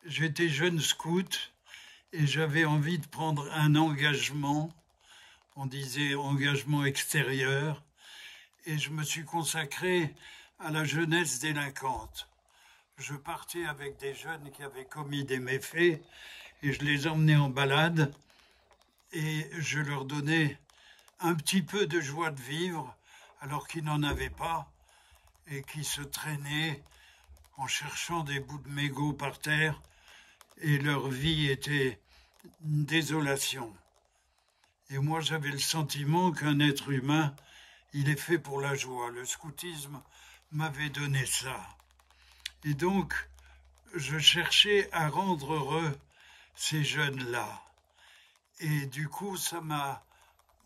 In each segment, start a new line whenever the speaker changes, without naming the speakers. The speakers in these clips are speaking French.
J'étais jeune scout et j'avais envie de prendre un engagement, on disait engagement extérieur, et je me suis consacré à la jeunesse délinquante. Je partais avec des jeunes qui avaient commis des méfaits et je les emmenais en balade et je leur donnais un petit peu de joie de vivre alors qu'ils n'en avaient pas et qui se traînaient en cherchant des bouts de mégots par terre et leur vie était une désolation. Et moi j'avais le sentiment qu'un être humain, il est fait pour la joie. Le scoutisme m'avait donné ça. Et donc, je cherchais à rendre heureux ces jeunes-là. Et du coup, ça m'a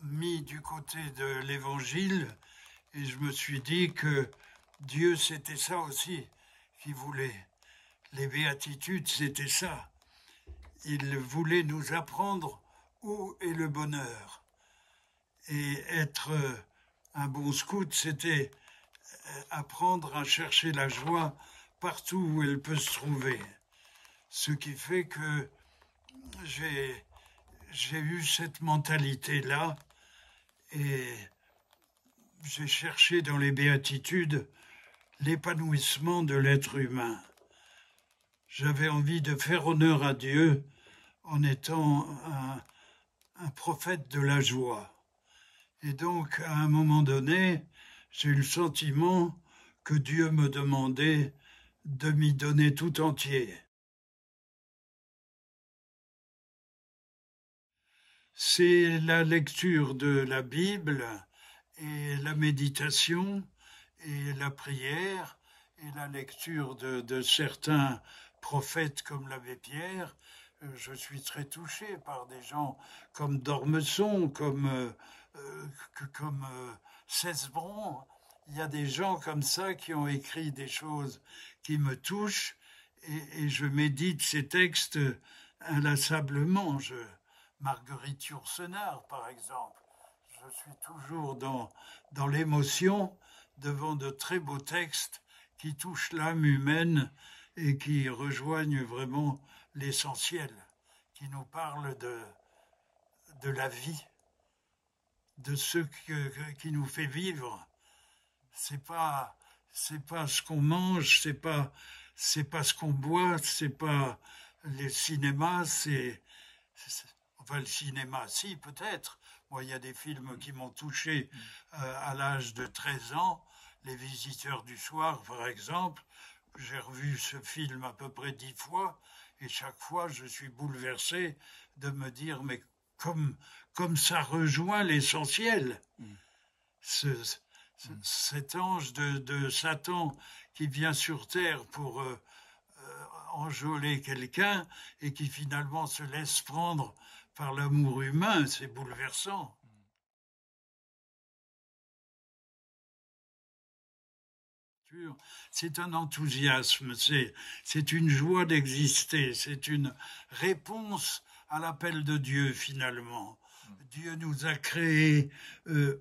mis du côté de l'Évangile et je me suis dit que Dieu, c'était ça aussi qu'il voulait. Les béatitudes, c'était ça. Il voulait nous apprendre où est le bonheur. Et être un bon scout, c'était apprendre à chercher la joie partout où elle peut se trouver. Ce qui fait que j'ai eu cette mentalité-là et j'ai cherché dans les béatitudes l'épanouissement de l'être humain. J'avais envie de faire honneur à Dieu en étant un prophète de la joie. Et donc, à un moment donné, j'ai eu le sentiment que Dieu me demandait de m'y donner tout entier. C'est la lecture de la Bible et la méditation et la prière et la lecture de certains prophètes comme l'abbé Pierre. Je suis très touché par des gens comme d'Ormesson, comme Cesbron. Il y a des gens comme ça qui ont écrit des choses qui me touchent et je médite ces textes inlassablement. Marguerite Yourcenar, par exemple. Je suis toujours dans l'émotion devant de très beaux textes qui touchent l'âme humaine et qui rejoignent vraiment l'essentiel, qui nous parlent de la vie, de ce qui nous fait vivre. C'est pas ce qu'on mange, c'est pas ce qu'on boit, c'est pas les cinémas, enfin le cinéma, si peut-être. Moi, il y a des films qui m'ont touché à l'âge de 13 ans, Les Visiteurs du Soir, par exemple. J'ai revu ce film à peu près 10 fois, et chaque fois, je suis bouleversé de me dire, mais comme ça rejoint l'essentiel. Cet ange de Satan qui vient sur terre pour enjôler quelqu'un et qui finalement se laisse prendre par l'amour humain, c'est bouleversant. C'est un enthousiasme, c'est une joie d'exister, c'est une réponse à l'appel de Dieu finalement. Dieu nous a créés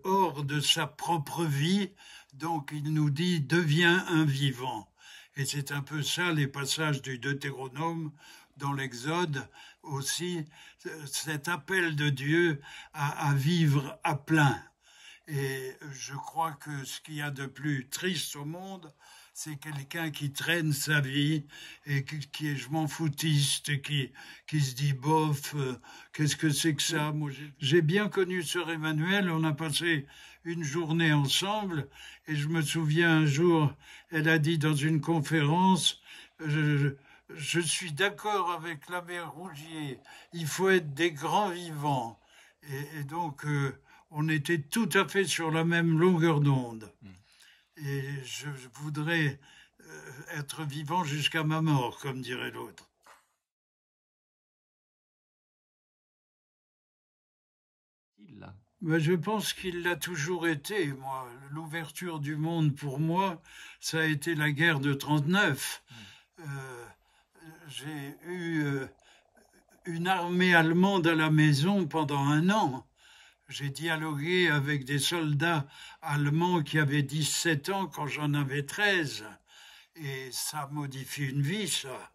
hors de sa propre vie, donc il nous dit « deviens un vivant ». Et c'est un peu ça les passages du Deutéronome, dans l'Exode aussi, cet appel de Dieu à vivre à plein. Et je crois que ce qu'il y a de plus triste au monde, c'est quelqu'un qui traîne sa vie et qui est je m'en foutiste, qui se dit bof, qu'est-ce que c'est que ça? Moi, j'ai bien connu sœur Emmanuelle, on a passé une journée ensemble et je me souviens un jour, elle a dit dans une conférence, je suis d'accord avec l'abbé Rougier, il faut être des grands vivants. Et donc, on était tout à fait sur la même longueur d'onde. Et je voudrais être vivant jusqu'à ma mort, comme dirait l'autre. Ben, je pense qu'il l'a toujours été, moi. L'ouverture du monde, pour moi, ça a été la guerre de 39. J'ai eu une armée allemande à la maison pendant 1 an. J'ai dialogué avec des soldats allemands qui avaient 17 ans quand j'en avais 13. Et ça modifie une vie, ça.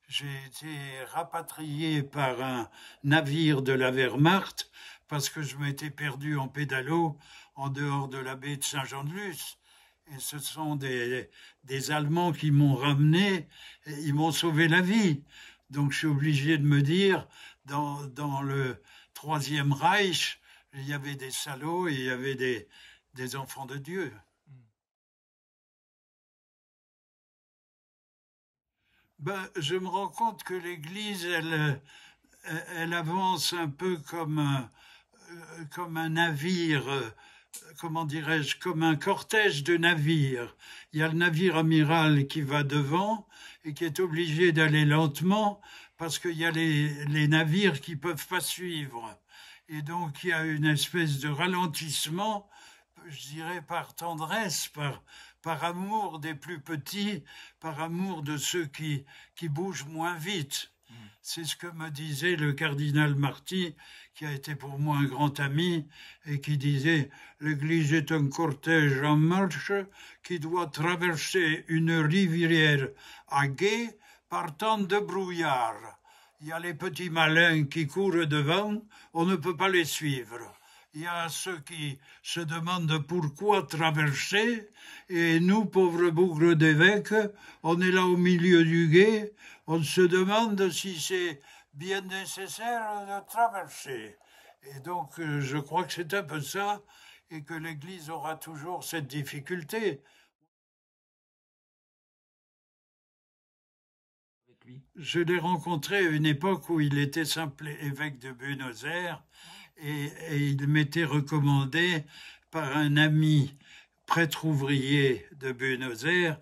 J'ai été rapatrié par un navire de la Wehrmacht parce que je m'étais perdu en pédalo en dehors de la baie de Saint-Jean-de-Luz. Et ce sont des Allemands qui m'ont ramené et ils m'ont sauvé la vie. Donc je suis obligé de me dire, dans le Troisième Reich, il y avait des salauds et il y avait des enfants de Dieu. Ben, je me rends compte que l'Église, elle avance un peu comme un navire, comment dirais-je, comme un cortège de navires. Il y a le navire amiral qui va devant et qui est obligé d'aller lentement parce qu'il y a les navires qui peuvent pas suivre. Et donc il y a une espèce de ralentissement, je dirais par tendresse, par amour des plus petits, par amour de ceux qui bougent moins vite. C'est ce que me disait le cardinal Marty, qui a été pour moi un grand ami, et qui disait « L'Église est un cortège en marche qui doit traverser une rivière à gué partant de brouillard. Il y a les petits malins qui courent devant, on ne peut pas les suivre. Il y a ceux qui se demandent pourquoi traverser, et nous, pauvres bougres d'évêques, on est là au milieu du gué, on se demande si c'est bien nécessaire de traverser. Et donc, je crois que c'est un peu ça, et que l'Église aura toujours cette difficulté. Je l'ai rencontré à une époque où il était simple évêque de Buenos Aires, et il m'était recommandé par un ami prêtre ouvrier de Buenos Aires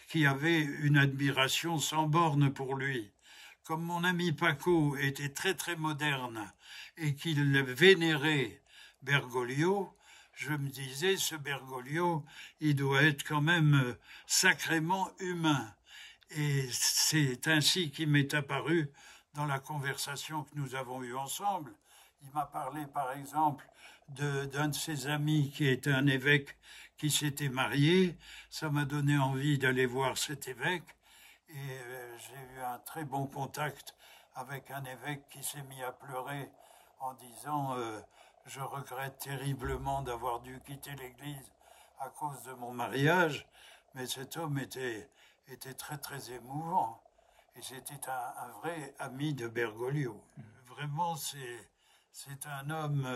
qui avait une admiration sans borne pour lui. Comme mon ami Paco était très très moderne et qu'il vénérait Bergoglio, je me disais, ce Bergoglio, il doit être quand même sacrément humain. Et c'est ainsi qu'il m'est apparu dans la conversation que nous avons eue ensemble. Il m'a parlé, par exemple, d'un de ses amis qui était un évêque qui s'était marié. Ça m'a donné envie d'aller voir cet évêque. Et j'ai eu un très bon contact avec un évêque qui s'est mis à pleurer en disant je regrette terriblement d'avoir dû quitter l'Église à cause de mon mariage. Mais cet homme était très très émouvant. Et c'était un vrai ami de Bergoglio. Vraiment, c'est un homme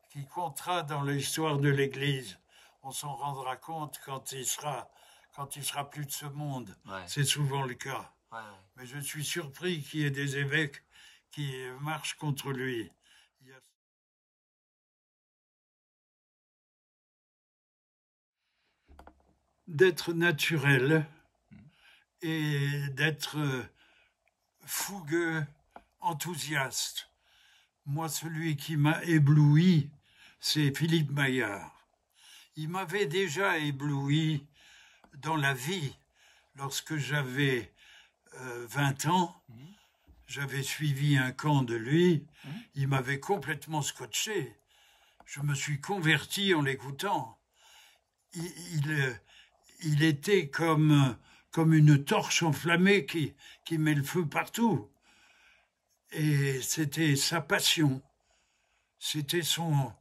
qui comptera dans l'histoire de l'Église. On s'en rendra compte quand il sera plus de ce monde. Ouais. C'est souvent le cas. Ouais. Mais je suis surpris qu'il y ait des évêques qui marchent contre lui. D'être naturel et d'être fougueux, enthousiaste. Moi, celui qui m'a ébloui, c'est Philippe Maillard. Il m'avait déjà ébloui dans la vie. Lorsque j'avais 20 ans, j'avais suivi un camp de lui. Il m'avait complètement scotché. Je me suis converti en l'écoutant. Il était comme une torche enflammée qui met le feu partout. Et c'était sa passion, c'était son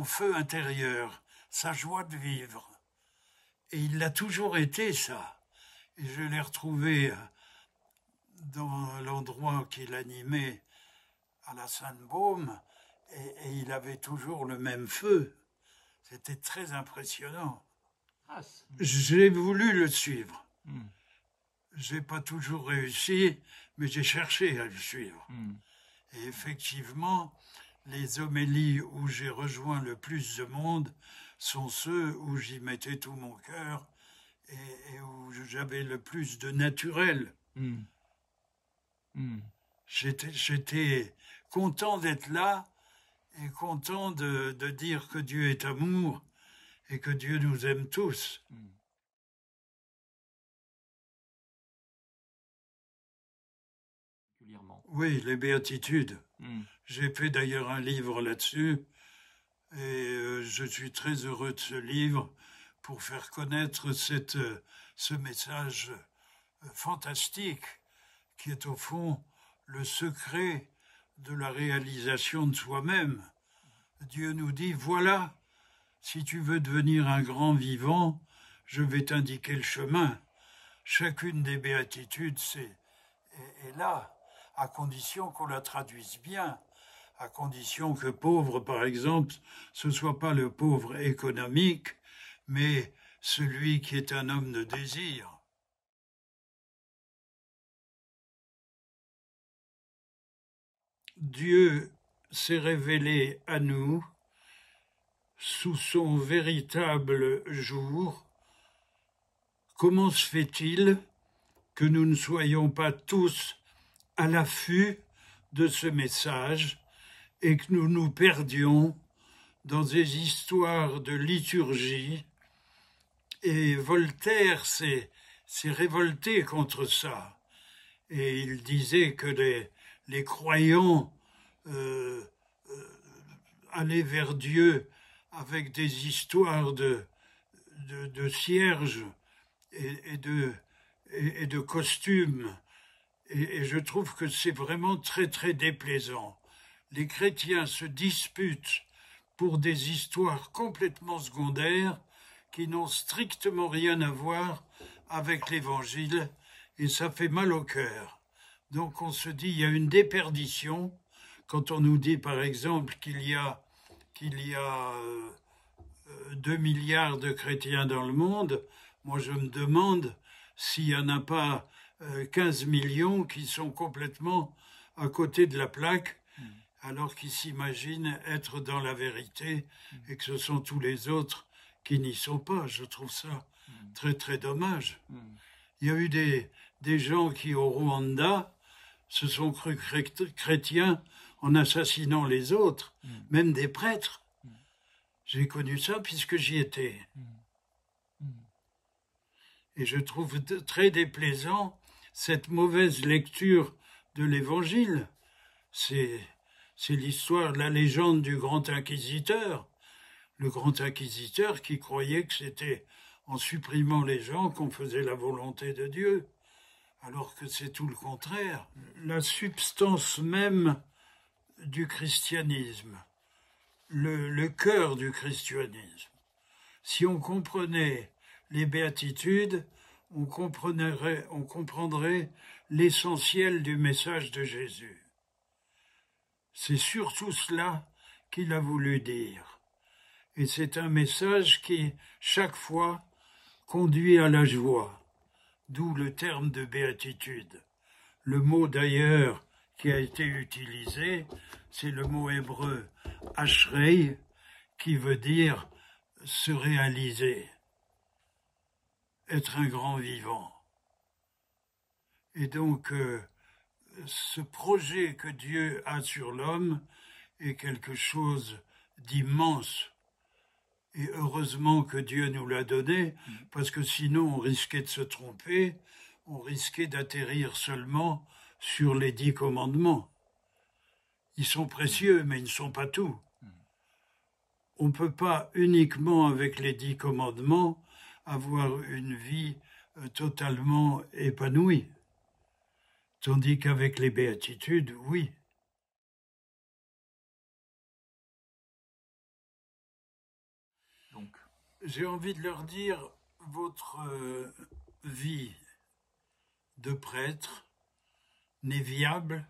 feu intérieur, sa joie de vivre. Et il l'a toujours été, ça. Et je l'ai retrouvé dans l'endroit qu'il animait à la Sainte-Baume, et il avait toujours le même feu. C'était très impressionnant. J'ai voulu le suivre. J'ai pas toujours réussi, mais j'ai cherché à le suivre. Et effectivement, les homélies où j'ai rejoint le plus de monde sont ceux où j'y mettais tout mon cœur et où j'avais le plus de naturel. J'étais content d'être là et content de dire que Dieu est amour et que Dieu nous aime tous. Oui, les béatitudes. J'ai fait d'ailleurs un livre là-dessus et je suis très heureux de ce livre pour faire connaître ce message fantastique qui est au fond le secret de la réalisation de soi-même. Dieu nous dit, voilà, si tu veux devenir un grand vivant, je vais t'indiquer le chemin. Chacune des béatitudes est là, à condition qu'on la traduise bien, à condition que pauvre, par exemple, ce ne soit pas le pauvre économique, mais celui qui est un homme de désir. Dieu s'est révélé à nous sous son véritable jour. Comment se fait-il que nous ne soyons pas tous à l'affût de ce message et que nous nous perdions dans des histoires de liturgie? Et Voltaire s'est révolté contre ça. Et il disait que les croyants allaient vers Dieu avec des histoires de cierges et de costumes. Et je trouve que c'est vraiment très, très déplaisant. Les chrétiens se disputent pour des histoires complètement secondaires qui n'ont strictement rien à voir avec l'Évangile, et ça fait mal au cœur. Donc on se dit, il y a une déperdition quand on nous dit, par exemple, qu'il y a 2 milliards de chrétiens dans le monde. Moi, je me demande s'il n'y en a pas 15 millions qui sont complètement à côté de la plaque, alors qu'ils s'imaginent être dans la vérité et que ce sont tous les autres qui n'y sont pas. Je trouve ça très, très dommage. Il y a eu des gens qui, au Rwanda, se sont crus chrétiens en assassinant les autres, même des prêtres. J'ai connu ça puisque j'y étais. Et je trouve très déplaisant cette mauvaise lecture de l'Évangile. C'est l'histoire de la légende du grand inquisiteur. Le grand inquisiteur qui croyait que c'était en supprimant les gens qu'on faisait la volonté de Dieu, alors que c'est tout le contraire. La substance même du christianisme, le cœur du christianisme. Si on comprenait les béatitudes, on comprendrait l'essentiel du message de Jésus. C'est surtout cela qu'il a voulu dire. Et c'est un message qui, chaque fois, conduit à la joie, d'où le terme de béatitude. Le mot d'ailleurs qui a été utilisé, c'est le mot hébreu « ashrei » qui veut dire « se réaliser », être un grand vivant. Et donc, ce projet que Dieu a sur l'homme est quelque chose d'immense. Et heureusement que Dieu nous l'a donné, parce que sinon on risquait de se tromper, on risquait d'atterrir seulement sur les 10 commandements. Ils sont précieux, mais ils ne sont pas tout. On ne peut pas uniquement avec les 10 commandements avoir une vie totalement épanouie. Tandis qu'avec les béatitudes, oui. J'ai envie de leur dire, votre vie de prêtre n'est viable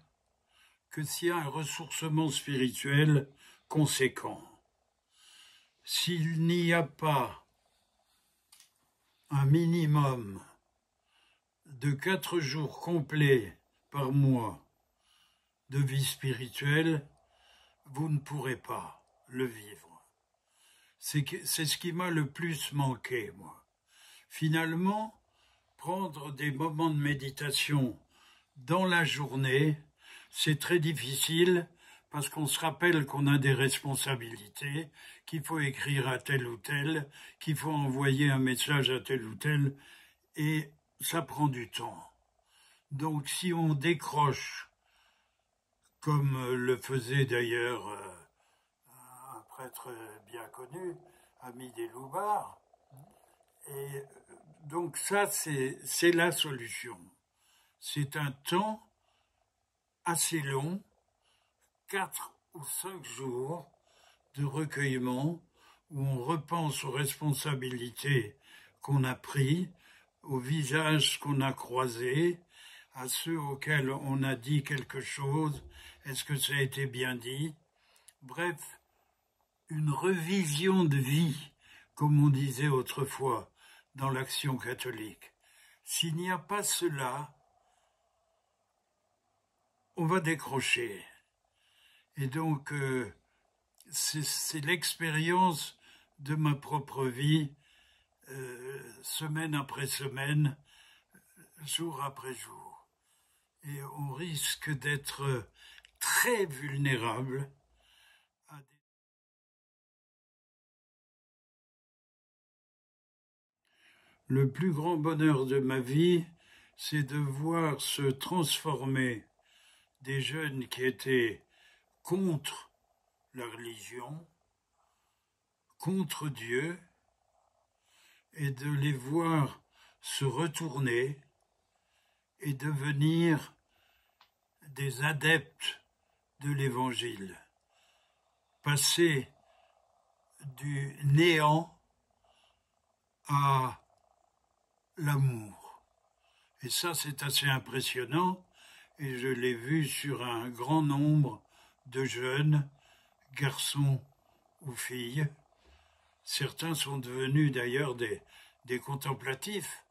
que s'il y a un ressourcement spirituel conséquent. S'il n'y a pas un minimum de 4 jours complets par mois de vie spirituelle, vous ne pourrez pas le vivre. C'est ce qui m'a le plus manqué, moi. Finalement, prendre des moments de méditation dans la journée, c'est très difficile parce qu'on se rappelle qu'on a des responsabilités, qu'il faut écrire à tel ou tel, qu'il faut envoyer un message à tel ou tel, et ça prend du temps. Donc si on décroche, comme le faisait d'ailleurs un prêtre bien connu, Ami des Loubards, et donc ça c'est la solution. c'est un temps assez long, 4 ou 5 jours de recueillement où on repense aux responsabilités qu'on a prises, aux visages qu'on a croisés, à ceux auxquels on a dit quelque chose, est-ce que ça a été bien dit? Bref, une revision de vie, comme on disait autrefois dans l'Action catholique. S'il n'y a pas cela, on va décrocher. Et donc, c'est l'expérience de ma propre vie, semaine après semaine, jour après jour. Et on risque d'être très vulnérable à des... Le plus grand bonheur de ma vie, c'est de voir se transformer des jeunes qui étaient contre la religion, contre Dieu, et de les voir se retourner et devenir des adeptes de l'Évangile, passer du néant à l'amour. Et ça, c'est assez impressionnant, et je l'ai vu sur un grand nombre de jeunes, garçons ou filles. Certains sont devenus d'ailleurs des contemplatifs,